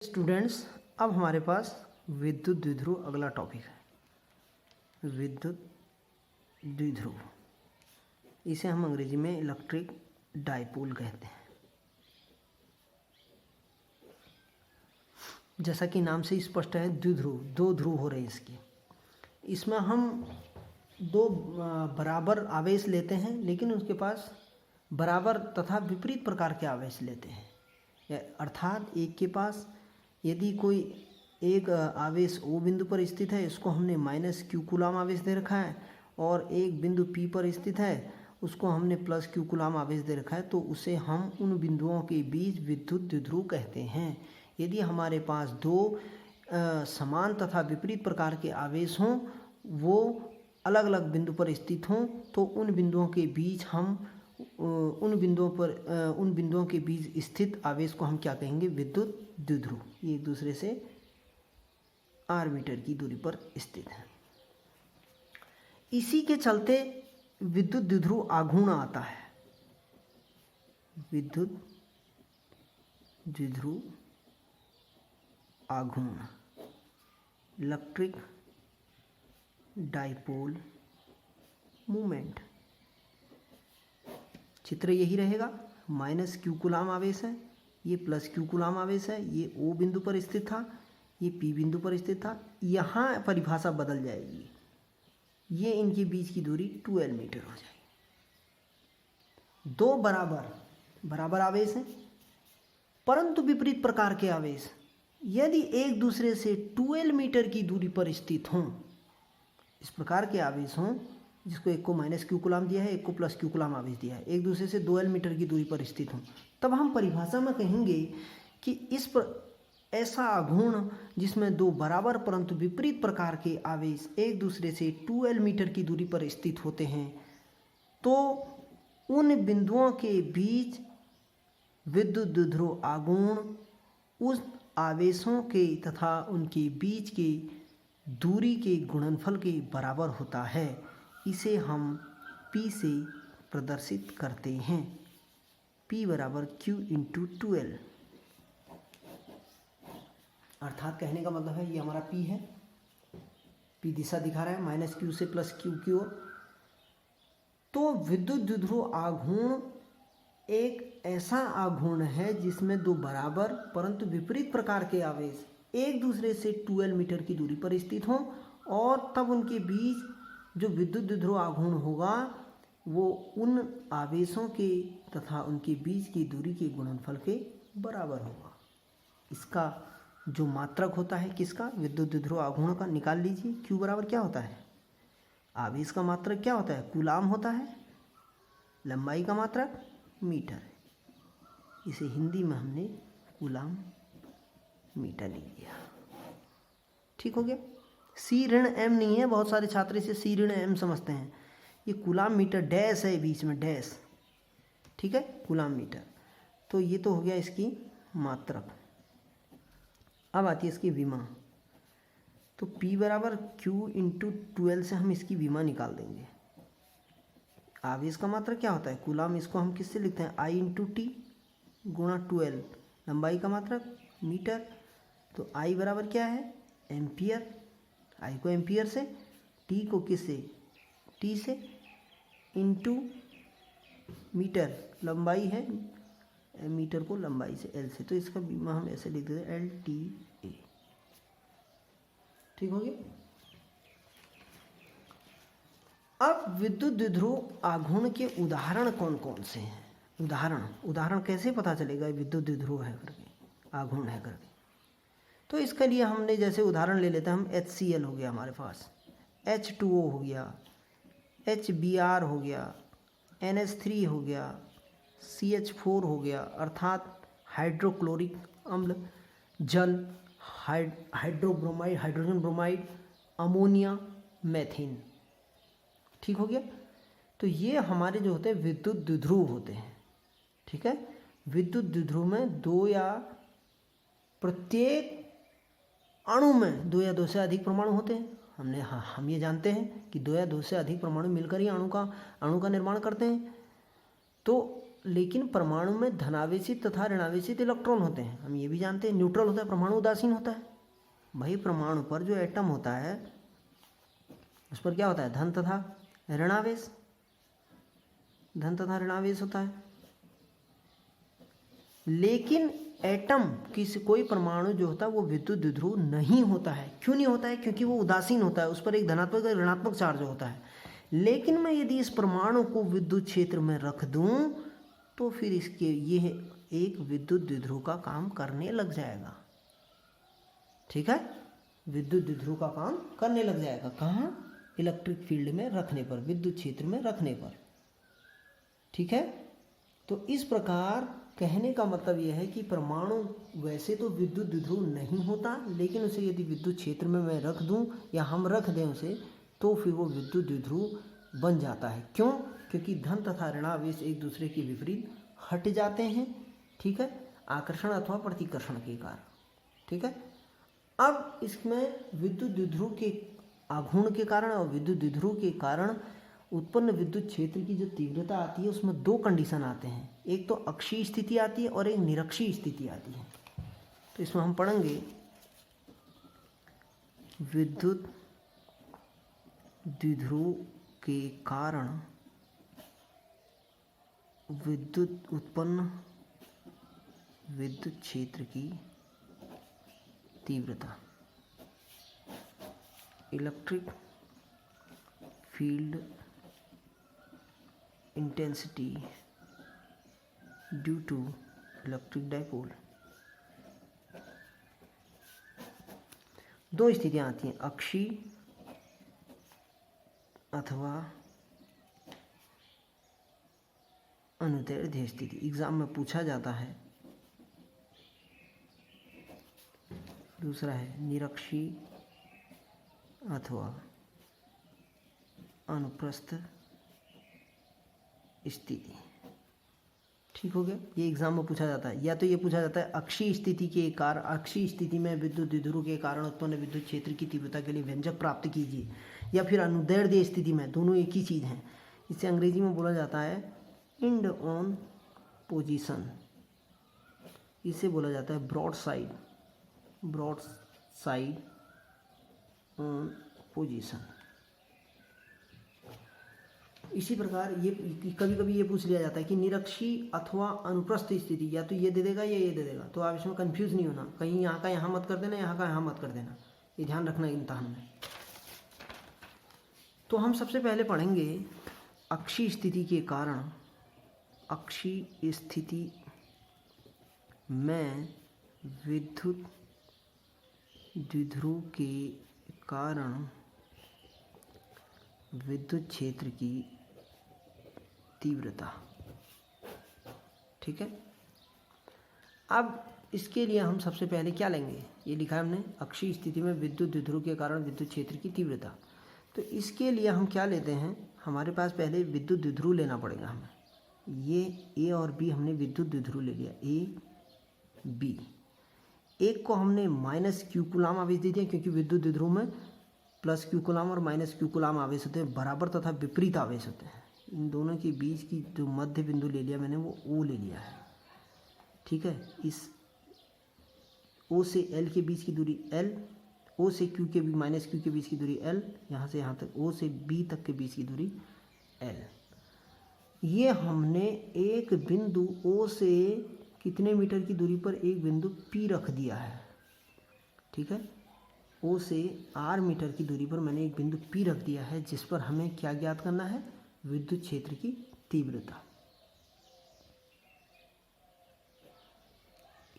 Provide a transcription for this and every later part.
Students, अब हमारे पास विद्युत द्विध्रुव अगला टॉपिक है। विद्युत द्विध्रुव, इसे हम अंग्रेजी में इलेक्ट्रिक डाइपोल कहते हैं। जैसा कि नाम से स्पष्ट है, द्विध्रुव, दो ध्रुव हो रहे हैं इसके। इसमें हम दो बराबर आवेश लेते हैं, लेकिन उसके पास बराबर तथा विपरीत प्रकार के आवेश लेते हैं। अर्थात एक के पास यदि कोई एक आवेश O बिंदु पर स्थित है, इसको हमने -q कूलाम आवेश दे रखा है, और एक बिंदु P पर स्थित है, उसको हमने +q कूलाम आवेश दे रखा है, तो उसे हम उन बिंदुओं के बीच विद्युत द्विध्रुव कहते हैं। यदि हमारे पास दो समान तथा विपरीत प्रकार के आवेश हों, वो अलग अलग बिंदु पर स्थित हों, तो उन बिंदुओं के बीच हम उन बिंदुओं के बीच स्थित आवेश को हम क्या कहेंगे? विद्युत द्विध्रुव। ये एक दूसरे से r मीटर की दूरी पर स्थित है। इसी के चलते विद्युत द्विध्रुव आघूर्ण आता है। विद्युत द्विध्रुव आघूर्ण, इलेक्ट्रिक डाइपोल मूवमेंट। चित्र यही रहेगा। -q कूलाम आवेश है, ये +q कूलाम आवेश है, ये O बिंदु पर स्थित था, ये P बिंदु पर स्थित था। यहाँ परिभाषा बदल जाएगी, ये इनके बीच की दूरी 2L मीटर हो जाएगी। दो बराबर आवेश हैं, परंतु विपरीत प्रकार के आवेश यदि एक दूसरे से 2L मीटर की दूरी पर स्थित हों, इस प्रकार के आवेश हों, जिसको एक को -q कूलाम दिया है, एक को +q कूलाम आवेश दिया है, एक दूसरे से 2L मीटर की दूरी पर स्थित हों, तब हम परिभाषा में कहेंगे कि ऐसा आघूर्ण जिसमें दो बराबर परंतु विपरीत प्रकार के आवेश एक दूसरे से 2L मीटर की दूरी पर स्थित होते हैं, तो उन बिंदुओं के बीच विद्युत द्विध्रुव आघूर्ण उस आवेशों के तथा उनके बीच के दूरी के गुणनफल के बराबर होता है। इसे हम P से प्रदर्शित करते हैं। P = Q × 2L। अर्थात कहने का मतलब है, ये हमारा P है, P दिशा दिखा रहा है -q से +q की ओर। तो विद्युत द्विध्रुव आघूर्ण एक ऐसा आघूर्ण है जिसमें दो बराबर परंतु विपरीत प्रकार के आवेश एक दूसरे से 2L मीटर की दूरी पर स्थित हों, और तब उनके बीच जो विद्युत द्विध्रुव आघूर्ण होगा वो उन आवेशों के तथा उनके बीच की दूरी के गुणनफल के बराबर होगा। इसका जो मात्रक होता है, किसका? विद्युत द्विध्रुव आघूर्ण का, निकाल लीजिए। Q बराबर क्या होता है? आवेश का मात्रक क्या होता है? कूलाम होता है। लंबाई का मात्रक मीटर है। इसे हिंदी में हमने कूलाम मीटर लिख दिया। ठीक हो गया। C-m नहीं है, बहुत सारे छात्र इसे C-m समझते हैं। ये कूलाम मीटर, डैश है बीच में, डैश। ठीक है, कूलाम मीटर। तो ये तो हो गया इसकी मात्रक। अब आती है इसकी विमा। तो P = Q × 2L से हम इसकी विमा निकाल देंगे। आवेश का मात्रक क्या होता है? कूलाम। इसको हम किससे लिखते हैं? I × T × 2L। लंबाई का मात्रक मीटर। तो I बराबर क्या है? एम्पियर। I को एम्पियर से, T को किससे? T से, इंटू मीटर, लंबाई है, मीटर को लंबाई से, L से। तो इसका बीमा हम ऐसे लिख देते हैं, LTA। ठीक हो गया। अब विद्युत द्विध्रुव आघूर्ण के उदाहरण कौन कौन से हैं? उदाहरण कैसे पता चलेगा विद्युत द्विध्रुव है करके, आघूर्ण है करके? तो इसके लिए हमने जैसे उदाहरण ले लेते हैं, हम HCl हो गया हमारे पास, H2O हो गया, HBr हो गया, NH3 हो गया, CH4 हो गया, अर्थात हाइड्रोक्लोरिक अम्ल, जल, hydrobromide, hydrogen bromide, ammonia, methane. ठीक हो गया। तो ये हमारे जो होते हैं विद्युत द्विध्रुव होते हैं। ठीक है। विद्युत द्विध्रुव में दो या प्रत्येक अणु में 2 या 2 से अधिक परमाणु होते हैं। हम ये जानते हैं कि 2 या 2 से अधिक परमाणु मिलकर ही अणु का निर्माण करते हैं। तो लेकिन परमाणु में धनावेशित तथा ऋणावेशित इलेक्ट्रॉन होते हैं, हम ये भी जानते हैं। न्यूट्रल होता है, परमाणु उदासीन होता है। भाई परमाणु पर जो एटम होता है उस पर क्या होता है, धन तथा ऋणावेश, धन तथा ऋणावेश होता है। लेकिन एटम कोई परमाणु जो होता है वो विद्युत द्विध्रुव नहीं होता है। क्यों नहीं होता है? क्योंकि वो उदासीन होता है, उस पर एक धनात्मक और ऋणात्मक चार्ज होता है। लेकिन मैं यदि इस परमाणु को विद्युत क्षेत्र में रख दूं तो फिर इसके ये एक विद्युत द्विध्रुव का काम करने लग जाएगा। ठीक है, विद्युत द्विध्रुव का काम करने लग जाएगा। कहाँ? इलेक्ट्रिक फील्ड में रखने पर, विद्युत क्षेत्र में रखने पर। ठीक है, तो इस प्रकार कहने का मतलब यह है कि परमाणु वैसे तो विद्युत द्विध्रुव नहीं होता, लेकिन उसे यदि विद्युत क्षेत्र में मैं रख दूं या हम रख दें उसे, तो फिर वो विद्युत द्विध्रुव बन जाता है। क्यों? क्योंकि धन तथा ऋणावेश एक दूसरे के विपरीत हट जाते हैं। ठीक है, आकर्षण अथवा प्रतिकर्षण के कारण। ठीक है, अब इसमें विद्युत द्विध्रुव के आघूर्ण के कारण और विद्युत द्विध्रुव के कारण उत्पन्न विद्युत क्षेत्र की जो तीव्रता आती है उसमें दो कंडीशन आते हैं। एक तो अक्षीय स्थिति आती है और एक निरक्षीय स्थिति आती है। तो इसमें हम पढ़ेंगे विद्युत द्विध्रुव के कारण विद्युत उत्पन्न विद्युत क्षेत्र की तीव्रता, electric field intensity due to electric dipole. दो स्थितियां आती हैं, अक्षीय अथवा अनुदैर्ध्य स्थिति। एग्जाम में पूछा जाता है। दूसरा है निरक्षीय अथवा अनुप्रस्थ स्थिति। ठीक हो गया, ये एग्जाम में पूछा जाता है। या तो ये पूछा जाता है अक्षीय स्थिति के कारण, अक्षीय स्थिति में विद्युत द्विध्रुव के कारण उत्पन्न विद्युत क्षेत्र की तीव्रता के लिए व्यंजक प्राप्त कीजिए, या फिर अनुदैर्ध्य स्थिति में, दोनों एक ही चीज़ हैं। इसे अंग्रेजी में बोला जाता है इंड ऑन पोजीशन। इसे बोला जाता है ब्रॉड साइड ऑन पोजीशन। इसी प्रकार ये कभी कभी ये पूछ लिया जाता है कि निरक्षीय अथवा अनुप्रस्थ स्थिति, या तो ये दे देगा या ये दे देगा। तो आप इसमें कंफ्यूज नहीं होना, कहीं यहाँ का यहाँ मत कर देना, यहाँ का यहाँ मत कर देना, ये ध्यान रखना इम्तिहान में। तो हम सबसे पहले पढ़ेंगे अक्षीय स्थिति के कारण। अक्षीय स्थिति में विद्युत द्विध्रुव के कारण विद्युत क्षेत्र की तीव्रता। ठीक है, अब इसके लिए हम सबसे पहले क्या लेंगे, ये लिखा है हमने अक्षीय स्थिति में विद्युत द्विध्रुव के कारण विद्युत क्षेत्र की तीव्रता। तो इसके लिए हम क्या लेते हैं, हमारे पास पहले विद्युत द्विध्रुव लेना पड़ेगा हमें। ये ए और बी हमने विद्युत द्विध्रुव ले लिया, ए बी। एक को हमने माइनस क्यू कूलाम आवेश दे दिया, क्योंकि विद्युत द्विध्रुव में प्लस क्यू कूलाम और माइनस क्यू कूलाम आवेश होते हैं, बराबर तथा विपरीत आवेश होते हैं। इन दोनों के बीच की जो मध्य बिंदु ले लिया मैंने वो ओ ले लिया है। ठीक है, इस ओ से एल के बीच की दूरी एल, ओ से क्यू के माइनस क्यू के बीच की दूरी एल, यहाँ से यहाँ तक ओ से बी तक के बीच की दूरी एल। ये हमने एक बिंदु ओ से कितने मीटर की दूरी पर एक बिंदु पी रख दिया है। ठीक है, ओ से आर मीटर की दूरी पर मैंने एक बिंदु पी रख दिया है, जिस पर हमें क्या ज्ञात करना है, विद्युत क्षेत्र की तीव्रता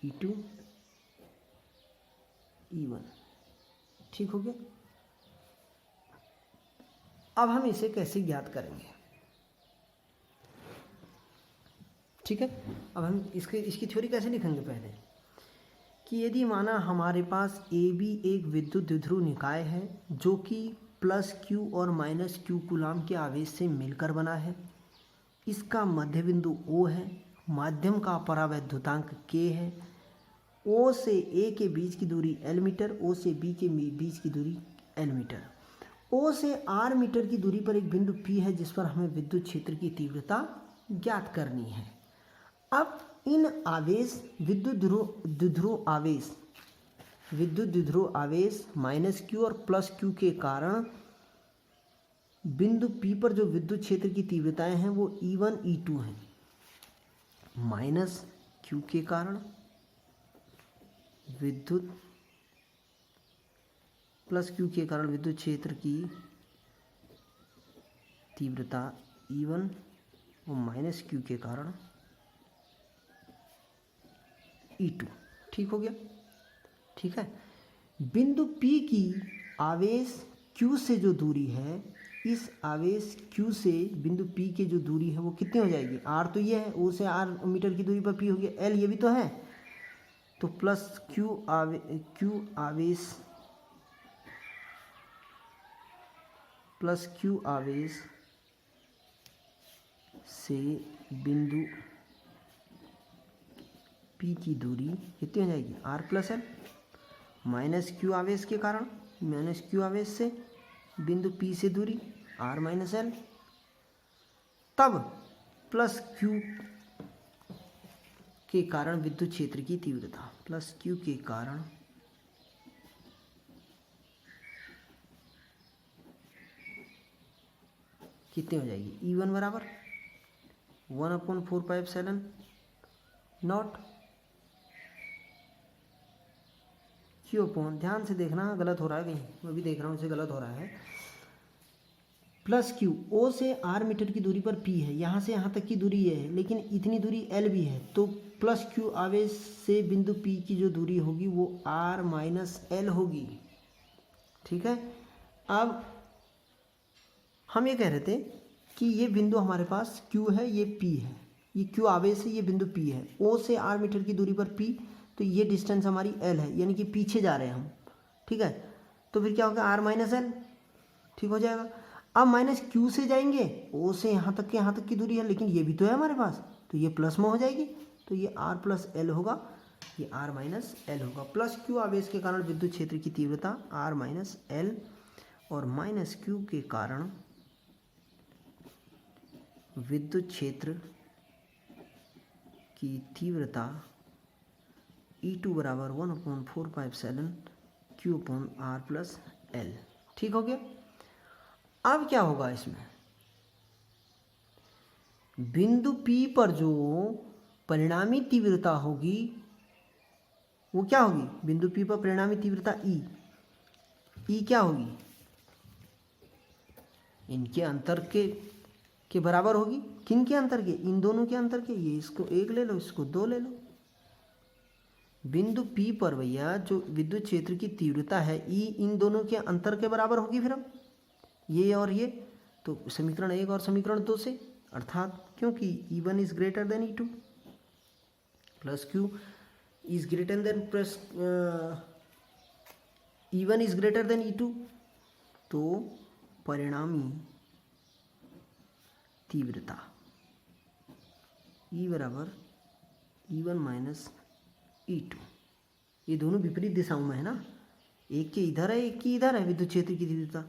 E2 E1। ठीक हो गया। अब हम इसे कैसे ज्ञात करेंगे। ठीक है, अब हम इसकी थ्योरी कैसे लिखेंगे पहले, कि यदि माना हमारे पास ए बी एक विद्युत द्विध्रुव निकाय है जो कि प्लस क्यू और माइनस क्यू कूलाम के आवेश से मिलकर बना है। इसका मध्य बिंदु O है, माध्यम का परावैद्युतांक K है, O से A के बीच की दूरी L मीटर, O से B के बीच की दूरी L मीटर, O से R मीटर की दूरी पर एक बिंदु P है जिस पर हमें विद्युत क्षेत्र की तीव्रता ज्ञात करनी है। अब इन आवेश विद्युत द्विध्रुव आवेश माइनस क्यू और प्लस क्यू के कारण बिंदु P पर जो विद्युत क्षेत्र की तीव्रताएं हैं वो E1 E2 हैं। माइनस क्यू के कारण विद्युत प्लस क्यू के कारण विद्युत क्षेत्र की तीव्रता E1 और माइनस क्यू के कारण E2। ठीक हो गया। ठीक है, बिंदु P की आवेश Q से जो दूरी है, इस आवेश Q से बिंदु P की जो दूरी है वो कितनी हो जाएगी? R तो ये है, O से R मीटर की दूरी पर P हो गया, L ये भी तो है, तो प्लस Q आवेश से बिंदु P की दूरी कितनी हो जाएगी? R plus L। Minus Q आवेश के कारण, माइनस Q आवेश से बिंदु P से दूरी R माइनस L, तब प्लस Q के कारण विद्युत क्षेत्र की तीव्रता, प्लस Q के कारण कितनी हो जाएगी? E1 बराबर 1/4πε नॉट Q अपॉन, ध्यान से देखना गलत हो रहा है कहीं, मैं भी देख रहा हूँ इसे गलत हो रहा है, प्लस Q, O से R मीटर की दूरी पर P है, यहाँ से यहाँ तक की दूरी ये है, लेकिन इतनी दूरी L भी है, तो प्लस Q आवेश से बिंदु P की जो दूरी होगी वो R माइनस L होगी। ठीक है, अब हम ये कह रहे थे कि ये बिंदु हमारे पास Q है, ये P है, ये Q आवेश है, ये बिंदु P है, O से R मीटर की दूरी पर P, तो ये डिस्टेंस हमारी L है, यानी कि पीछे जा रहे हैं हम। ठीक है, तो फिर क्या होगा? R minus L। ठीक हो जाएगा। अब माइनस Q से जाएंगे, O से यहाँ तक की दूरी है, लेकिन ये भी तो है हमारे पास, तो ये प्लस में हो जाएगी, तो ये R प्लस L होगा, ये R माइनस L होगा। प्लस Q आवेश के कारण विद्युत क्षेत्र की तीव्रता R माइनस L, और माइनस Q के कारण विद्युत क्षेत्र की तीव्रता E2 बराबर 1/4πε Q upon R plus L। ठीक हो गया। अब क्या होगा इसमें? बिंदु P पर जो परिणामी तीव्रता होगी वो क्या होगी? बिंदु P पर परिणामी तीव्रता E क्या होगी? इनके अंतर के बराबर होगी। किन के अंतर के? इन दोनों के अंतर के। ये इसको 1 ले लो, इसको 2 ले लो। बिंदु P पर भैया जो विद्युत क्षेत्र की तीव्रता है E इन दोनों के अंतर के बराबर होगी। फिर अब ये और ये, तो समीकरण 1 और समीकरण 2 से, अर्थात क्योंकि E1 is greater than E2 plus Q is greater than plus E1 is greater than E2, तो परिणामी तीव्रता E बराबर E1 माइनस E2, ये दोनों विपरीत दिशाओं में है ना, एक के इधर है, एक की इधर है विद्युत क्षेत्र की तीव्रता,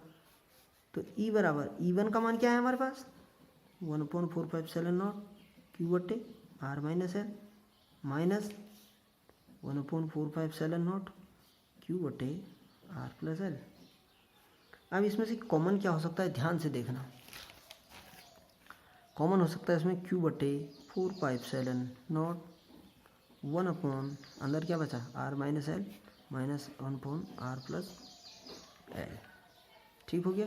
तो E बराबर E1 का मान क्या है हमारे पास? 1/4πε Q बटे R minus L minus 1/4πε Q बटे R प्लस L। अब इसमें से कॉमन क्या हो सकता है? ध्यान से देखना। कॉमन हो सकता है इसमें Q बटे 4πε 1 अपॉन, अंदर क्या बचा? R minus L minus 1/R plus L। ठीक हो गया।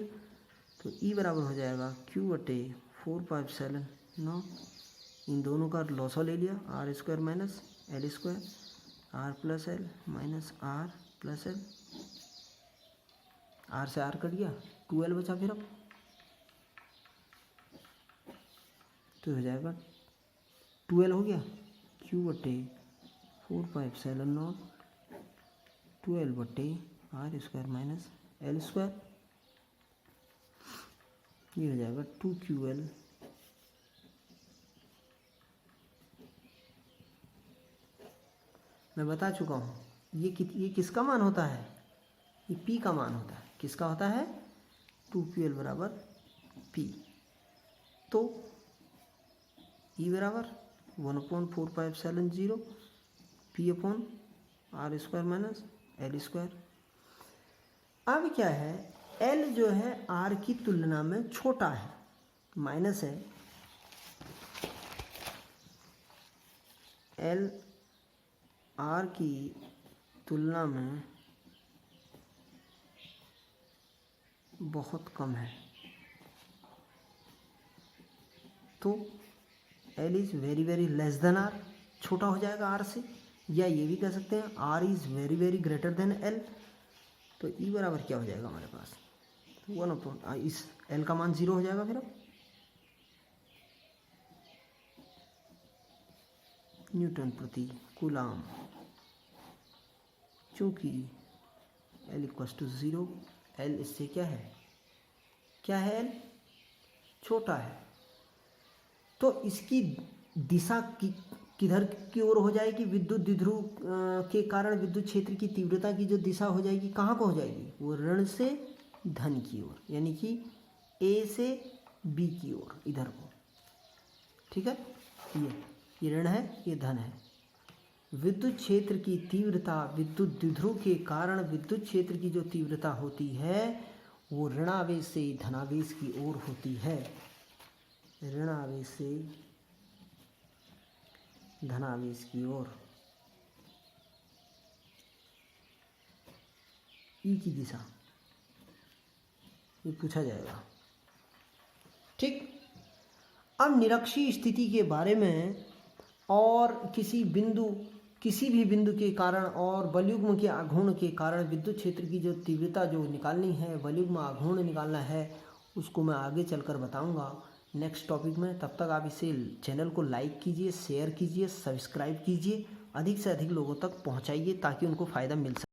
तो E बराबर हो जाएगा Q बटे 4πε, इन दोनों का लॉसा ले लिया, R² minus L² R plus L minus R plus L, R से R कट गया, 2L बचा। फिर अब तो हो जाएगा 2L हो गया, Q बटे 4πε 2L बटे R² माइनस L², ये हो जाएगा 2QL मैं बता चुका हूँ। ये किसका मान होता है? ये P का मान होता है। किसका होता है? 2QL बराबर P। तो E बराबर 1/4πε0 p/r² माइनस l²। अब क्या है, l जो है r की तुलना में छोटा है, माइनस है l r की तुलना में बहुत कम है, तो l is very very less than r, छोटा हो जाएगा r से, या ये भी कह सकते हैं r is very very greater than l। तो e बराबर क्या हो जाएगा हमारे पास 1/, इस l का मान 0 हो जाएगा। फिर अब न्यूटन प्रति कूलाम, चूँकि l = 0, l इससे क्या है l छोटा है, तो इसकी दिशा किधर की ओर हो जाएगी, विद्युत द्विध्रुव के कारण विद्युत क्षेत्र की तीव्रता की जो दिशा हो जाएगी कहाँ को हो जाएगी, वो ऋण से धन की ओर, यानी कि a से b की ओर, इधर को। ठीक है, ये ऋण है, ये धन है। विद्युत क्षेत्र की तीव्रता विद्युत द्विध्रुव के कारण विद्युत क्षेत्र की जो तीव्रता होती है वो ऋणावेश से धनावेश की ओर होती है, ऋणावेश से धनावेश की ओर। ई की दिशा ये पूछा जाएगा। ठीक, अब निरक्षीय स्थिति के बारे में और किसी भी बिंदु के कारण और बलयुग्म के आघूर्ण के कारण विद्युत क्षेत्र की जो तीव्रता जो निकालनी है, बलयुग्म आघूर्ण निकालना है, उसको मैं आगे चलकर बताऊंगा नेक्स्ट टॉपिक में। तब तक आप इसे चैनल को लाइक कीजिए, शेयर कीजिए, सब्सक्राइब कीजिए, अधिक से अधिक लोगों तक पहुंचाइए ताकि उनको फ़ायदा मिल सके।